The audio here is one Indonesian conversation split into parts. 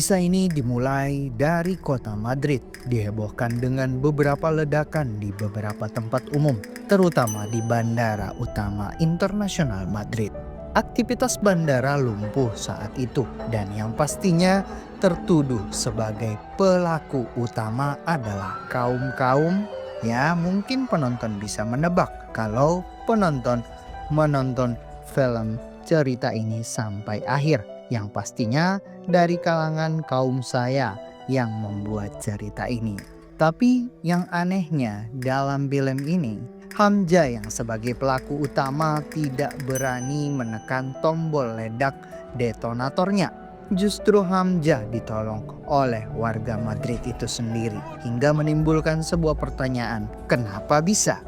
Kisah ini dimulai dari kota Madrid, dihebohkan dengan beberapa ledakan di beberapa tempat umum, terutama di Bandara Utama Internasional Madrid. Aktivitas bandara lumpuh saat itu, dan yang pastinya tertuduh sebagai pelaku utama adalah kaum-kaum, ya mungkin penonton bisa menebak kalau penonton menonton film cerita ini sampai akhir. Yang pastinya dari kalangan kaum saya yang membuat cerita ini. Tapi yang anehnya dalam film ini, Hamzah yang sebagai pelaku utama tidak berani menekan tombol ledak detonatornya. Justru Hamzah ditolong oleh warga Madrid itu sendiri, hingga menimbulkan sebuah pertanyaan, kenapa bisa?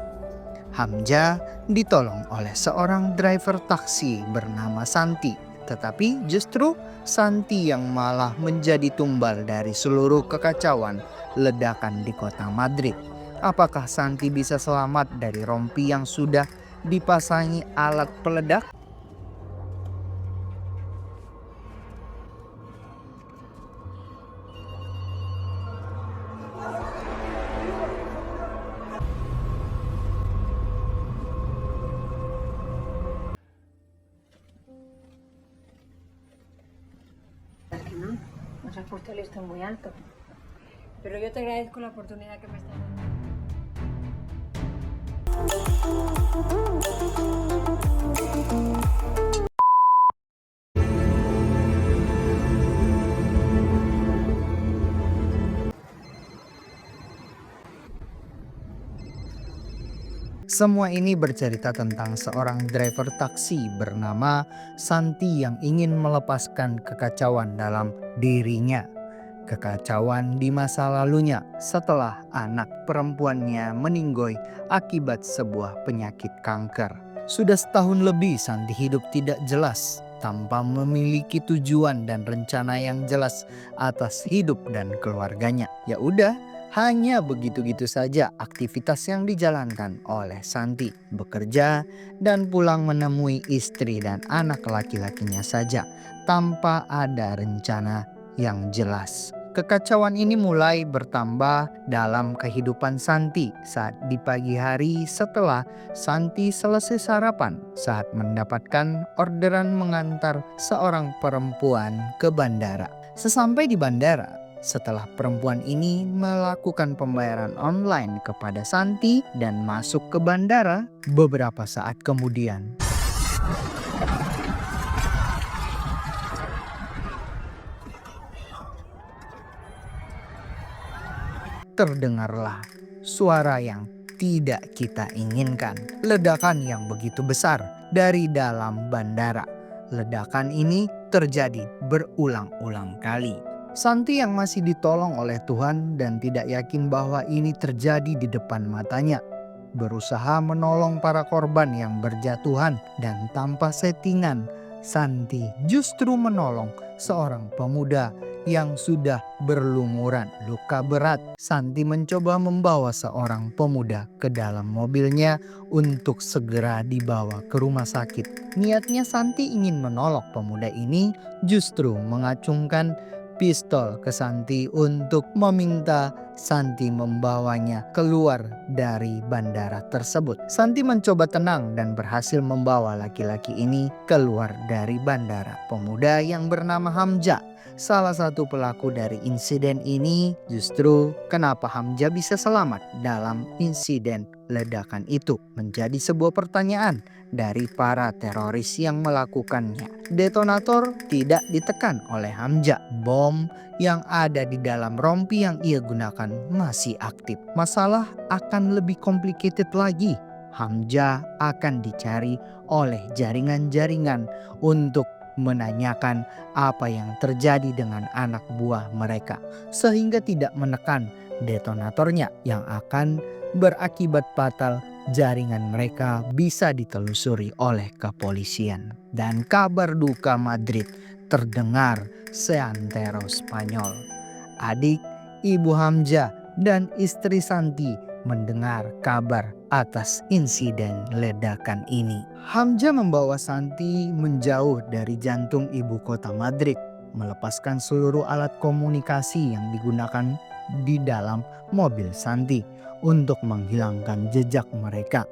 Hamzah ditolong oleh seorang driver taksi bernama Santi. Tetapi justru Santi yang malah menjadi tumbal dari seluruh kekacauan ledakan di kota Madrid. Apakah Santi bisa selamat dari rompi yang sudah dipasangi alat peledak? Que no, nos has puesto el listón muy alto. Pero yo te agradezco la oportunidad que me estás dando. Semua ini bercerita tentang seorang driver taksi bernama Santi yang ingin melepaskan kekacauan dalam dirinya. Kekacauan di masa lalunya setelah anak perempuannya meninggoy akibat sebuah penyakit kanker. Sudah setahun lebih Santi hidup tidak jelas, tanpa memiliki tujuan dan rencana yang jelas atas hidup dan keluarganya. Ya udah, hanya begitu-gitu saja aktivitas yang dijalankan oleh Santi, bekerja dan pulang menemui istri dan anak laki-lakinya saja, tanpa ada rencana yang jelas. Kekacauan ini mulai bertambah dalam kehidupan Santi saat di pagi hari setelah Santi selesai sarapan saat mendapatkan orderan mengantar seorang perempuan ke bandara. Sesampai di bandara, setelah perempuan ini melakukan pembayaran online kepada Santi dan masuk ke bandara, beberapa saat kemudian terdengarlah suara yang tidak kita inginkan. Ledakan yang begitu besar dari dalam bandara. Ledakan ini terjadi berulang-ulang kali. Santi yang masih ditolong oleh Tuhan dan tidak yakin bahwa ini terjadi di depan matanya, berusaha menolong para korban yang berjatuhan, dan tanpa settingan Santi justru menolong seorang pemuda yang sudah berlumuran luka berat. Santi mencoba membawa seorang pemuda ke dalam mobilnya untuk segera dibawa ke rumah sakit. Niatnya Santi ingin menolong pemuda ini, justru mengacungkan pistol ke Santi untuk meminta Santi membawanya keluar dari bandara tersebut. Santi mencoba tenang dan berhasil membawa laki-laki ini keluar dari bandara. Pemuda yang bernama Hamzah, salah satu pelaku dari insiden ini. Justru kenapa Hamzah bisa selamat dalam insiden ledakan itu menjadi sebuah pertanyaan dari para teroris yang melakukannya. Detonator tidak ditekan oleh Hamzah. Bom yang ada di dalam rompi yang ia gunakan masih aktif. Masalah akan lebih complicated lagi. Hamzah akan dicari oleh jaringan-jaringan untuk menanyakan apa yang terjadi dengan anak buah mereka, sehingga tidak menekan detonatornya yang akan berakibat fatal. Jaringan mereka bisa ditelusuri oleh kepolisian. Dan kabar duka Madrid terdengar seantero Spanyol. Adik, ibu Hamzah, dan istri Santi mendengar kabar atas insiden ledakan ini. Hamzah membawa Santi menjauh dari jantung ibu kota Madrid, melepaskan seluruh alat komunikasi yang digunakan di dalam mobil Santi untuk menghilangkan jejak mereka.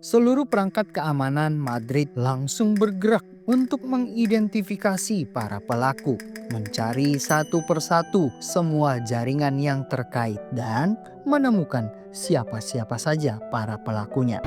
Seluruh perangkat keamanan Madrid langsung bergerak untuk mengidentifikasi para pelaku, mencari satu persatu semua jaringan yang terkait dan menemukan siapa-siapa saja para pelakunya.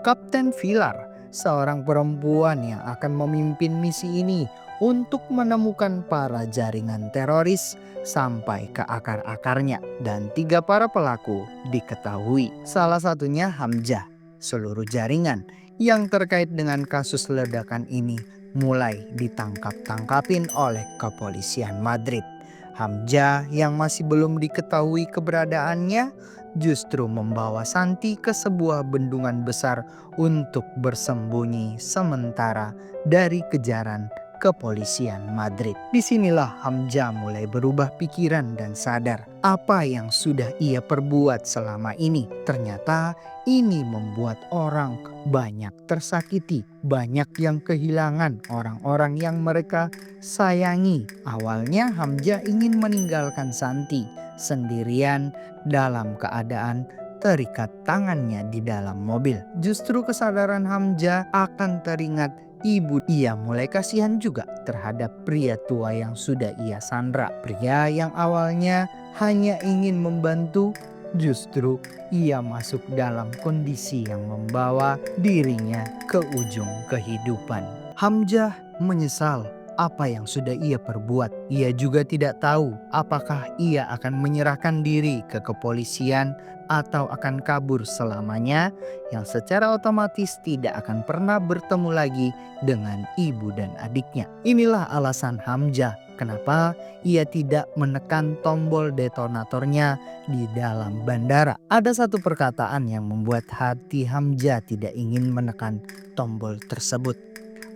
Kapten Villar, seorang perempuan yang akan memimpin misi ini untuk menemukan para jaringan teroris sampai ke akar-akarnya, dan 3 para pelaku diketahui. Salah satunya Hamzah. Seluruh jaringan yang terkait dengan kasus ledakan ini mulai ditangkap-tangkapin oleh kepolisian Madrid. Hamzah yang masih belum diketahui keberadaannya justru membawa Santi ke sebuah bendungan besar untuk bersembunyi sementara dari kejaran kepolisian Madrid. Disinilah Hamzah mulai berubah pikiran dan sadar apa yang sudah ia perbuat selama ini. Ternyata ini membuat orang banyak tersakiti, banyak yang kehilangan orang-orang yang mereka sayangi. Awalnya Hamzah ingin meninggalkan Santi sendirian dalam keadaan terikat tangannya di dalam mobil. Justru kesadaran Hamzah akan teringat ibu, ia mulai kasihan juga terhadap pria tua yang sudah ia sandra. Pria yang awalnya hanya ingin membantu, justru ia masuk dalam kondisi yang membawa dirinya ke ujung kehidupan. Hamzah menyesal apa yang sudah ia perbuat. Ia juga tidak tahu apakah ia akan menyerahkan diri ke kepolisian atau akan kabur selamanya, yang secara otomatis tidak akan pernah bertemu lagi dengan ibu dan adiknya. Inilah alasan Hamzah kenapa ia tidak menekan tombol detonatornya di dalam bandara. Ada satu perkataan yang membuat hati Hamzah tidak ingin menekan tombol tersebut.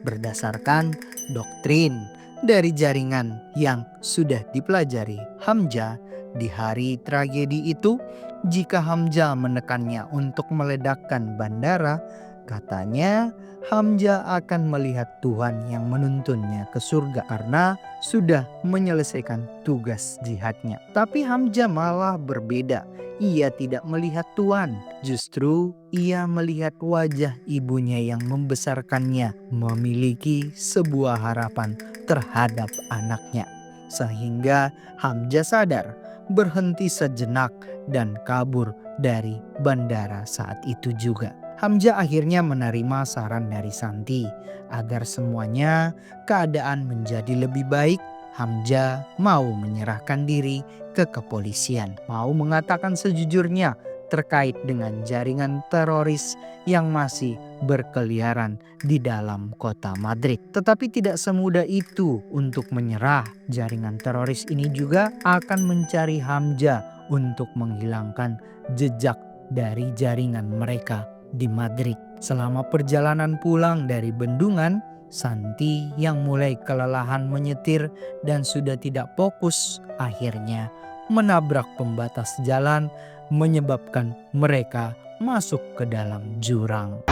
Berdasarkan doktrin dari jaringan yang sudah dipelajari Hamzah di hari tragedi itu, jika Hamzah menekannya untuk meledakkan bandara, katanya Hamzah akan melihat Tuhan yang menuntunnya ke surga karena sudah menyelesaikan tugas jihadnya. Tapi Hamzah malah berbeda. Ia tidak melihat Tuhan, justru ia melihat wajah ibunya yang membesarkannya, memiliki sebuah harapan terhadap anaknya. Sehingga Hamzah sadar, berhenti sejenak dan kabur dari bandara saat itu juga. Hamzah akhirnya menerima saran dari Santi agar semuanya keadaan menjadi lebih baik. Hamzah mau menyerahkan diri ke kepolisian, mau mengatakan sejujurnya terkait dengan jaringan teroris yang masih berkeliaran di dalam kota Madrid. Tetapi tidak semudah itu untuk menyerah. Jaringan teroris ini juga akan mencari Hamzah untuk menghilangkan jejak dari jaringan mereka di Madrid. Selama perjalanan pulang dari bendungan, Santi yang mulai kelelahan menyetir dan sudah tidak fokus akhirnya menabrak pembatas jalan, menyebabkan mereka masuk ke dalam jurang.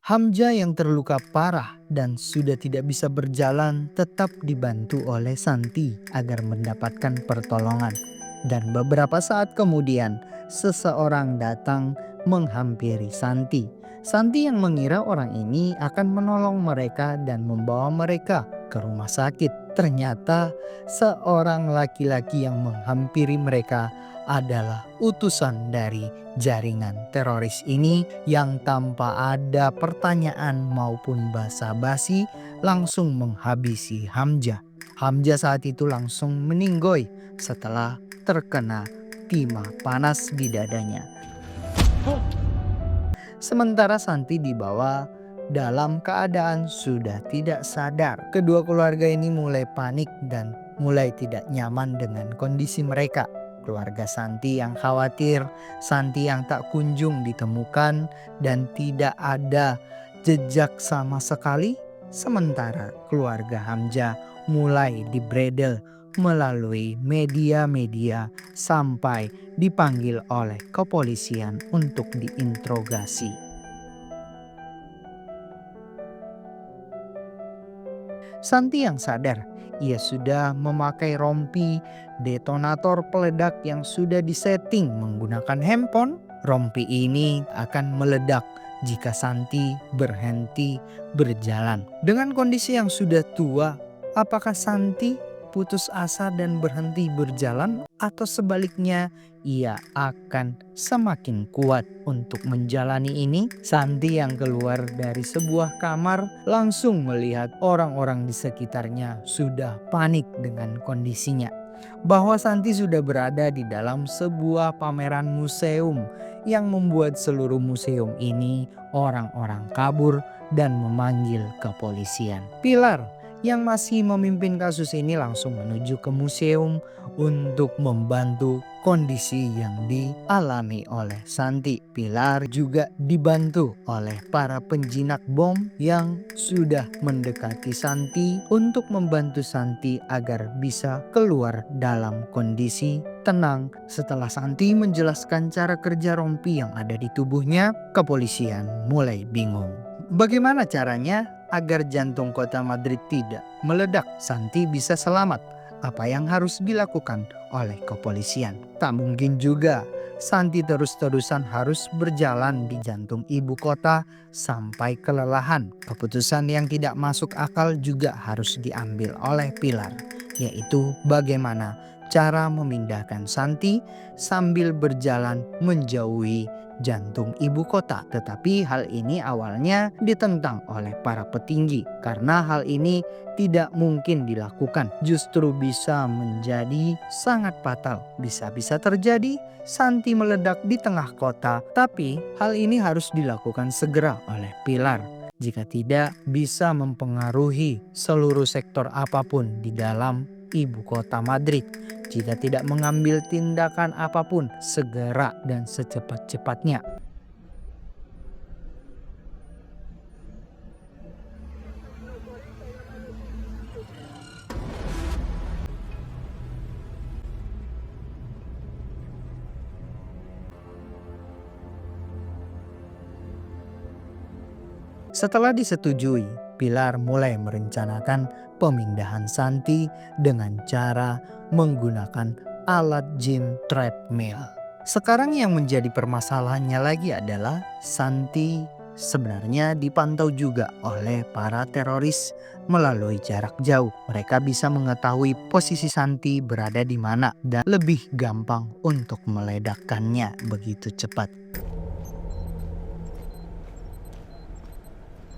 Hamzah yang terluka parah dan sudah tidak bisa berjalan tetap dibantu oleh Santi agar mendapatkan pertolongan. Dan beberapa saat kemudian seseorang datang menghampiri Santi. Santi yang mengira orang ini akan menolong mereka dan membawa mereka ke rumah sakit. Ternyata seorang laki-laki yang menghampiri mereka adalah utusan dari jaringan teroris ini yang tanpa ada pertanyaan maupun basa-basi langsung menghabisi Hamzah. Hamzah saat itu langsung meninggoy setelah terkena timah panas di dadanya. Sementara Santi dibawa dalam keadaan sudah tidak sadar. Kedua keluarga ini mulai panik dan mulai tidak nyaman dengan kondisi mereka. Keluarga Santi yang khawatir, Santi yang tak kunjung ditemukan, dan tidak ada jejak sama sekali. Sementara keluarga Hamzah mulai dibredel melalui media-media sampai dipanggil oleh kepolisian untuk diinterogasi. Santi yang sadar ia sudah memakai rompi detonator peledak yang sudah disetting menggunakan handphone. Rompi ini akan meledak jika Santi berhenti berjalan. Dengan kondisi yang sudah tua, apakah Santi putus asa dan berhenti berjalan, atau sebaliknya ia akan semakin kuat untuk menjalani ini? Santi yang keluar dari sebuah kamar langsung melihat orang-orang di sekitarnya sudah panik dengan kondisinya. Bahwa Santi sudah berada di dalam sebuah pameran museum yang membuat seluruh museum ini orang-orang kabur dan memanggil kepolisian. Pilar yang masih memimpin kasus ini langsung menuju ke museum untuk membantu kondisi yang dialami oleh Santi. Pilar juga dibantu oleh para penjinak bom yang sudah mendekati Santi untuk membantu Santi agar bisa keluar dalam kondisi tenang. Setelah Santi menjelaskan cara kerja rompi yang ada di tubuhnya, kepolisian mulai bingung. Bagaimana caranya agar jantung kota Madrid tidak meledak, Santi bisa selamat? Apa yang harus dilakukan oleh kepolisian? Tak mungkin juga Santi terus-terusan harus berjalan di jantung ibu kota sampai kelelahan. Keputusan yang tidak masuk akal juga harus diambil oleh Pilar, yaitu bagaimana cara memindahkan Santi sambil berjalan menjauhi jantung ibu kota. Tetapi hal ini awalnya ditentang oleh para petinggi karena hal ini tidak mungkin dilakukan. Justru bisa menjadi sangat fatal. Bisa-bisa terjadi Santi meledak di tengah kota, tapi hal ini harus dilakukan segera oleh Pilar. Jika tidak, bisa mempengaruhi seluruh sektor apapun di dalam ibu kota Madrid. Jika tidak mengambil tindakan apapun segera dan secepat-cepatnya. Setelah disetujui, Pilar mulai merencanakan pemindahan Santi dengan cara menggunakan alat gym treadmill. Sekarang yang menjadi permasalahannya lagi adalah Santi sebenarnya dipantau juga oleh para teroris melalui jarak jauh. Mereka bisa mengetahui posisi Santi berada di mana dan lebih gampang untuk meledakkannya begitu cepat.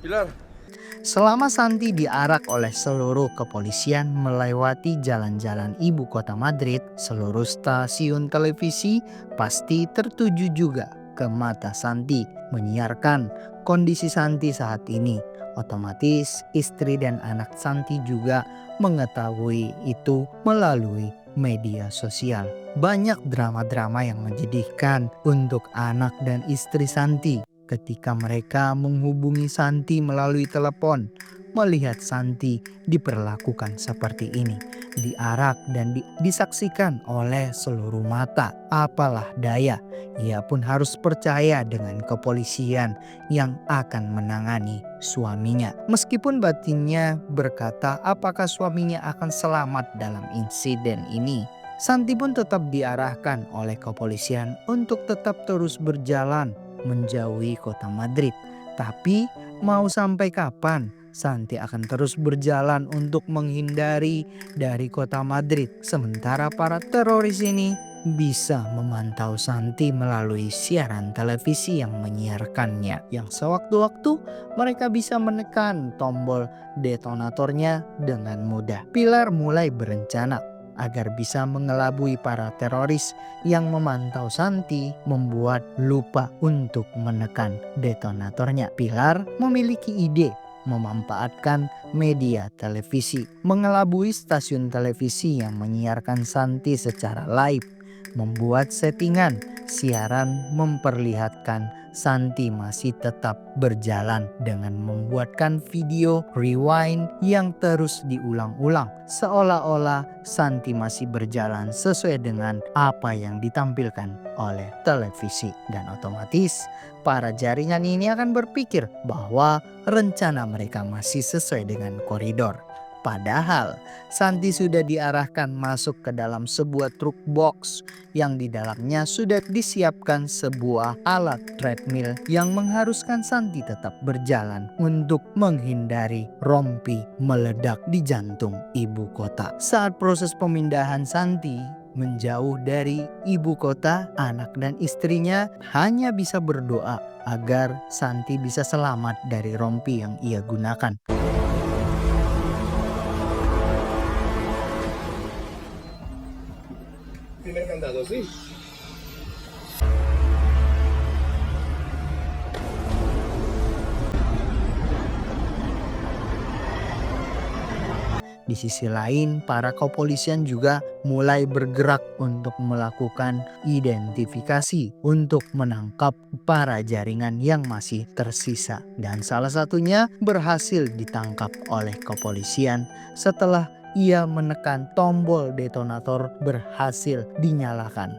Pilar. Selama Santi diarak oleh seluruh kepolisian melewati jalan-jalan ibu kota Madrid, seluruh stasiun televisi pasti tertuju juga ke mata Santi, menyiarkan kondisi Santi saat ini. Otomatis istri dan anak Santi juga mengetahui itu melalui media sosial. Banyak drama-drama yang menyedihkan untuk anak dan istri Santi ketika mereka menghubungi Santi melalui telepon, melihat Santi diperlakukan seperti ini, diarak dan disaksikan oleh seluruh mata. Apalah daya, ia pun harus percaya dengan kepolisian yang akan menangani suaminya. Meskipun batinnya berkata apakah suaminya akan selamat dalam insiden ini, Santi pun tetap diarahkan oleh kepolisian untuk tetap terus berjalan menjauhi kota Madrid. Tapi mau sampai kapan Santi akan terus berjalan untuk menghindari dari kota Madrid, sementara para teroris ini bisa memantau Santi melalui siaran televisi yang menyiarkannya, yang sewaktu-waktu mereka bisa menekan tombol detonatornya dengan mudah. Pilar mulai berencana agar bisa mengelabui para teroris yang memantau Santi, membuat lupa untuk menekan detonatornya. Pilar memiliki ide memanfaatkan media televisi, mengelabui stasiun televisi yang menyiarkan Santi secara live, membuat settingan siaran memperlihatkan Santi masih tetap berjalan dengan membuatkan video rewind yang terus diulang-ulang, seolah-olah Santi masih berjalan sesuai dengan apa yang ditampilkan oleh televisi. Dan otomatis para jaringan ini akan berpikir bahwa rencana mereka masih sesuai dengan koridor. Padahal Santi sudah diarahkan masuk ke dalam sebuah truk box yang di dalamnya sudah disiapkan sebuah alat treadmill yang mengharuskan Santi tetap berjalan untuk menghindari rompi meledak di jantung ibu kota. Saat proses pemindahan Santi menjauh dari ibu kota, anak dan istrinya hanya bisa berdoa agar Santi bisa selamat dari rompi yang ia gunakan. Primer candado, sí. Di sisi lain, para kepolisian juga mulai bergerak untuk melakukan identifikasi untuk menangkap para jaringan yang masih tersisa. Dan salah satunya berhasil ditangkap oleh kepolisian setelah ia menekan tombol detonator berhasil dinyalakan.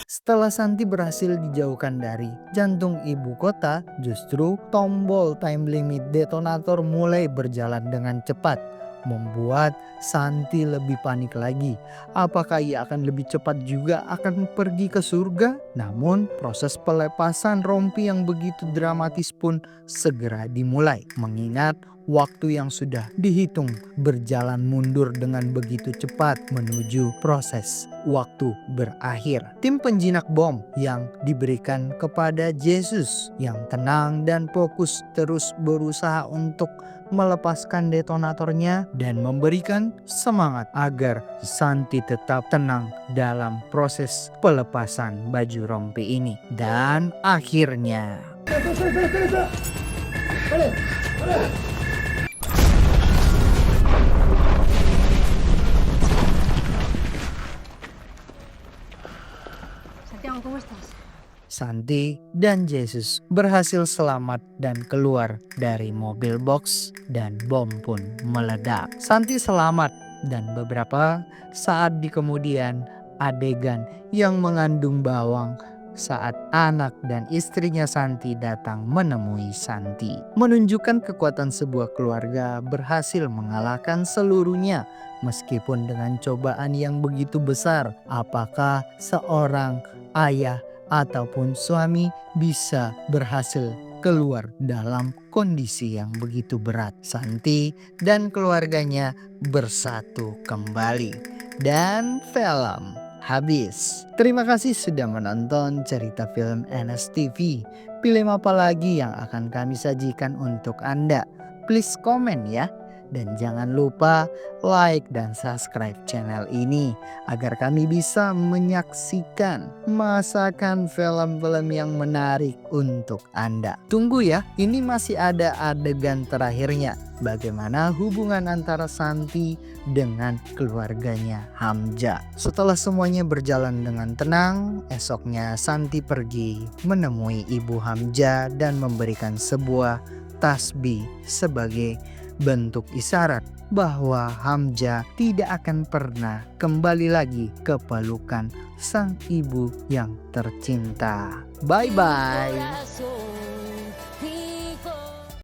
Setelah Santi berhasil dijauhkan dari jantung ibu kota, justru tombol time limit detonator mulai berjalan dengan cepat, membuat Santi lebih panik lagi. Apakah ia akan lebih cepat juga akan pergi ke surga? Namun proses pelepasan rompi yang begitu dramatis pun segera dimulai, mengingat waktu yang sudah dihitung berjalan mundur dengan begitu cepat menuju proses waktu berakhir. Tim penjinak bom yang diberikan kepada Yesus yang tenang dan fokus terus berusaha untuk melepaskan detonatornya dan memberikan semangat agar Santi tetap tenang dalam proses pelepasan baju rompi ini. Dan akhirnya Santiago, ¿cómo estás? Santi dan Yesus berhasil selamat dan keluar dari mobil box dan bom pun meledak. Santi selamat dan beberapa saat di kemudian adegan yang mengandung bawang saat anak dan istrinya Santi datang menemui Santi, menunjukkan kekuatan sebuah keluarga berhasil mengalahkan seluruhnya meskipun dengan cobaan yang begitu besar. Apakah seorang ayah ataupun suami bisa berhasil keluar dalam kondisi yang begitu berat? Santi dan keluarganya bersatu kembali dan film habis. Terima kasih sudah menonton cerita film NSTV. Film apa lagi yang akan kami sajikan untuk Anda? Please komen ya. Dan jangan lupa like dan subscribe channel ini agar kami bisa menyaksikan masakan film-film yang menarik untuk Anda. Tunggu ya, ini masih ada adegan terakhirnya. Bagaimana hubungan antara Santi dengan keluarganya Hamzah. Setelah semuanya berjalan dengan tenang, esoknya Santi pergi menemui ibu Hamzah dan memberikan sebuah tasbih sebagai bentuk isyarat bahwa Hamzah tidak akan pernah kembali lagi ke pelukan sang ibu yang tercinta. Bye-bye.